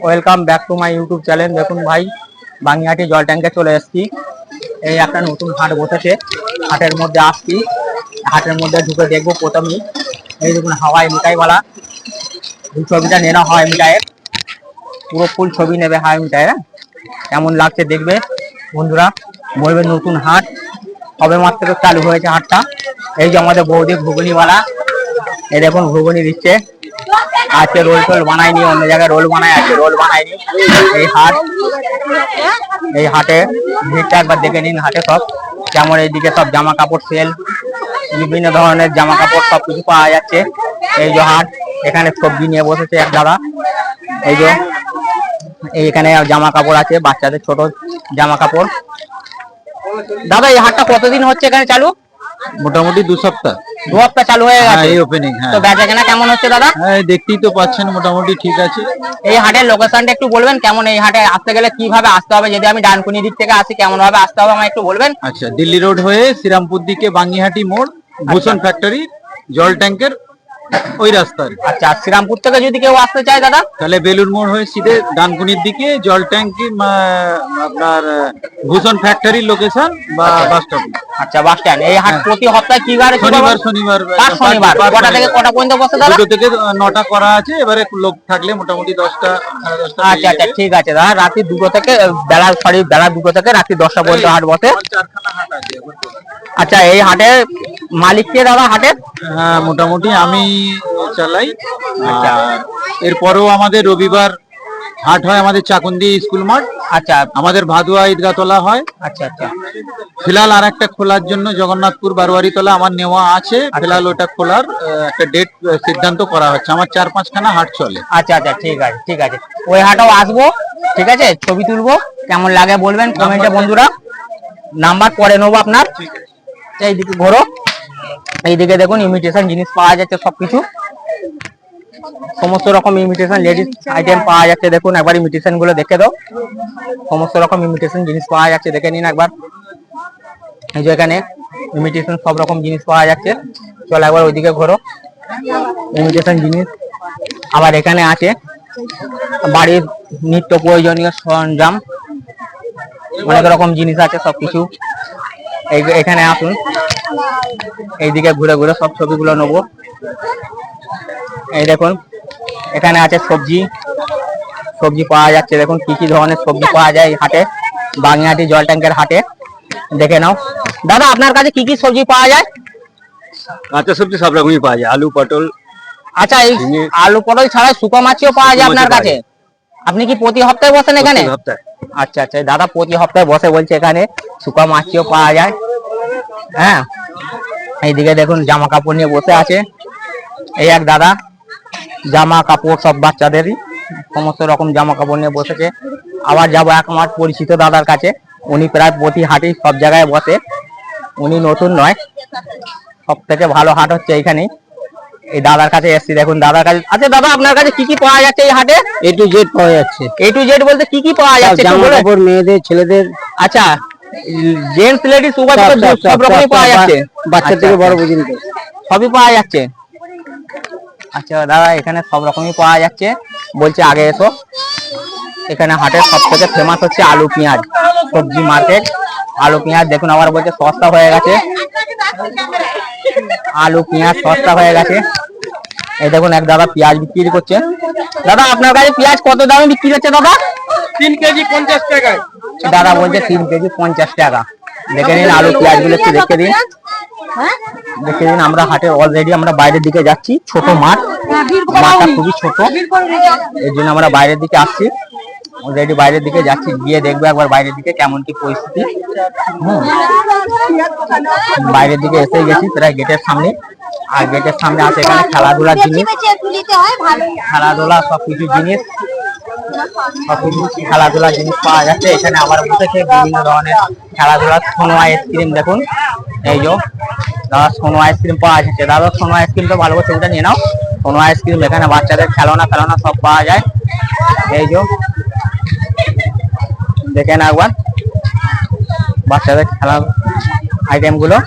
Welcome back to my YouTube channel. দেখুন ভাই, বাংলাহাটি জল ট্যাঙ্কে চলে এসেছি। এই একটা নতুন হাট বসেছে, হাটের মধ্যে আসছি। হাটের মধ্যে ঢুকে দেখবো প্রথমেই এই দেখুন হাওয়াই মিঠাইওয়ালা। এই ছবিটা নেওয়া হয় মিঠাইয়ের, পুরো ফুল ছবি নেবে হাওয়াই মিঠাইয়ের। কেমন লাগছে দেখবে বন্ধুরা, বলবে নতুন হাট সবে মাত্র চালু হয়েছে হাটটা। এই যে আমাদের বৌদি ঘুগনিওয়ালা, এই দেখুন ঘুগনি দিচ্ছে। আজকে রোল টোল বানায়নি, অন্য জায়গায় রোল বানায়, আজকে রোল বানায়নি। এই হাটে ভিড়টা একবার দেখে নিন। হাটে সব যেমন এইদিকে সব জামা কাপড় সেল, বিভিন্ন ধরনের জামা কাপড় সবকিছু পাওয়া যাচ্ছে। এই যে হাট, এখানে সবজি নিয়ে বসেছে এক দাদা। এই যে এইখানে জামা কাপড় আছে, বাচ্চাদের ছোট জামা কাপড়। দাদা এই হাটটা কতদিন হচ্ছে এখানে চালু? মোটামুটি 2 সপ্তাহ। 2 সপ্তাহ চালু হয়ে গেছে এই ওপেনিং। তো বেচাকেনা কেমন হচ্ছে দাদা? দেখতেই তো পাচ্ছেন, মোটামুটি ঠিক আছে। এই হাটের লোকেশনটা একটু বলবেন, কেমন এই হাটে আসতে গেলে কিভাবে আসতে হবে? যদি আমি ডানকুনি দিক থেকে আসি কেমন ভাবে আসতে হবে আমায় একটু বলবেন। আচ্ছা, দিল্লি রোড হয়ে শ্রীরামপুর দিকে বাঙ্গিহাটি মোড়, ভূষণ ফ্যাক্টরি, জল ট্যাঙ্কের ওই রাস্তা। আচ্ছা, শ্রীরামপুর থেকে যদি কেউ আসতে চায় দাদা, তাহলে বেলুর মোড় হয়ে সিধে ডানকুনির দিকে জল ট্যাঙ্কি, আপনার ভূষণ ফ্যাক্টরি লোকেশন বা বাস স্টপ। আচ্ছা, বাস স্ট্যান্ড। এই হাট প্রতি সপ্তাহে কি বারে? শনিবার। শনিবার কটা থেকে কটা পর্যন্ত বসে দাদা? 2 থেকে 9টা করা আছে। এবারে লোক থাকলে মোটামুটি 10টা, 10:30। আচ্ছা আচ্ছা, ঠিক আছে দাদা। রাত্রি 2টো থেকে বেলা 2টো থেকে রাত্রি 10টা পর্যন্ত হাট বসে। আচ্ছা, এই হাটের মালিক কে দাদা হাটের? হ্যাঁ, মোটামুটি আমি চালাই। আচ্ছা, এরপরেও আমাদের রবিবার হাট হয় আমাদের চাকুন্দি স্কুল মাঠ। আচ্ছা, আমাদের ভাদুয়া ঈদগাহতলা হয়। আচ্ছা আচ্ছা। ফিলহাল আর একটা খোলার জন্য জগন্নাথপুর বারোয়ারিতলা আমার নেওয়া আছে। ফিলহাল ওটা খোলার একটা ডেট সিদ্ধান্ত করা হচ্ছে। আমার 4-5খানা হাট চলে। আচ্ছা আচ্ছা, ঠিক আছে ঠিক আছে। ওই হাটেও আসবো, ঠিক আছে, ছবি তুলবো, কেমন লাগে বলবেন কমেন্টে বন্ধুরা। নাম্বার পরে নেবো আপনার। এইদিকে ঘোরো, এইদিকে দেখুন ইমিটেশন জিনিস পাওয়া যাচ্ছে, সবকিছু সমস্ত রকম ইমিটেশন লেডিস আইটেম পাওয়া যাচ্ছে। দেখুন একবার ইমিটেশন গুলো দেখে দাও, সমস্ত রকম ইমিটেশন জিনিস পাওয়া যাচ্ছে, দেখে নিন একবার। এই যে এখানে ইমিটেশন সব রকম জিনিস পাওয়া যাচ্ছে। চলো একবার ওইদিকে ঘোরো, ইমিটেশন জিনিস। আবার এখানে আছে বাড়ির নিত্য প্রয়োজনীয় সরঞ্জাম, অনেক রকম জিনিস আছে সবকিছু। এখানে আসুন, এইদিকে ঘুরে ঘুরে সব ছবিগুলো নেবো। এই দেখুন এখানে আছে সবজি, সবজি পাওয়া যাচ্ছে। দেখুন কি কি ধরনের সবজি পাওয়া যায় এই হাটে, বাগেরহাটি জল ট্যাঙ্কের হাটে। দেখে নাও দাদা, আপনার কাছে কি কি সবজি পাওয়া যায়? কাঁচা সবজি সব রকমই পাওয়া যায়, আলু পটল। আচ্ছা, এই আলু পটল ছাড়া শুকা মাছও পাওয়া যায় আপনার কাছে? আপনি কি প্রতি সপ্তাহে বসেন এখানে? আচ্ছা আচ্ছা, দাদা প্রতি সপ্তাহে বসে বলছে। এখানে শুকা মাছও পাওয়া যায়। হ্যাঁ, এইদিকে দেখুন জামা কাপড় নিয়ে বসে আছে এই এক দাদা। জামা কাপড় সব বাচ্চাদেরই, সমস্ত রকম জামা কাপড় নিয়ে বসেছে। আবার যাবো এক আমার পরিচিত দাদার কাছে, উনি প্রায় প্রতি হাটে সব জায়গায় বসে। উনি নতুন নয়, সব থেকে ভালো হাট হচ্ছে এইখানে। এই দাদার কাছে এসছি, দেখুন দাদার কাছে। আচ্ছা দাদা, আপনার কাছে কি কি পাওয়া যাচ্ছে এই হাটে? A to Z পাওয়া যাচ্ছে। A to Z বলতে কি কি পাওয়া যাচ্ছে? জামা কাপড়, মেয়েদের, ছেলেদের। আচ্ছা, জেন্টস লেডিস সব রকমই পাওয়া যাচ্ছে, বাচ্চা থেকে বড় পর্যন্ত সবই পাওয়া যাচ্ছে। আচ্ছা দাদা, এখানে সব রকমই পাওয়া যাচ্ছে। বলছে আগে এসো। এখানে হাটের সব থেকে ফেমাস হচ্ছে আলু পেঁয়াজ, সবজি মার্কেট। আলু পেঁয়াজ দেখুন, আবার বলছে সস্তা হয়ে গেছে। আলু পেঁয়াজ সস্তা হয়ে গেছে। এই দেখুন এক দাদা পেঁয়াজ বিক্রি করছে। দাদা আপনার কাছে পেঁয়াজ কত দামে বিক্রি হচ্ছে দাদা? 3 কেজি 50 টাকায়। দাদা বলছে 3 কেজি 50 টাকা। দেখে নিন আলু পেঁয়াজ গুলো একটু দেখে দিন, দেখে দিন। আমরা হাটের অলরেডি আমরা বাইরের দিকে যাচ্ছি, ছোট মাঠ, মাঠটা খুবই ছোট, এই জন্য আমরা বাইরের দিকে আসছি। অলরেডি বাইরের দিকে যাচ্ছি, গিয়ে দেখবো একবার বাইরের দিকে কেমন কি পরিস্থিতি। বাইরের দিকে এসে গেছি প্রায় গেটের সামনে। আর গেটের সামনে আছে এখানে খেলাধুলার জিনিস, খেলাধুলা সবকিছু জিনিস, সবকিছু খেলাধুলার জিনিস পাওয়া যাচ্ছে এখানে। আবার বসেছে বিভিন্ন ধরনের খেলাধুলার। সোনো আইসক্রিম দেখুন, এই যে দাদা সোনো আইসক্রিম পাওয়া যাচ্ছে। দাদা সোনো আইসক্রিম তো ভালো করে ছবিটা নিয়ে নাও। সোনো আইসক্রিম, এখানে বাচ্চাদের খেলনা ফেলনা সব পাওয়া যায়। এই যে দেখেন একবার বাচ্চাদের খেলার আইটেম গুলো।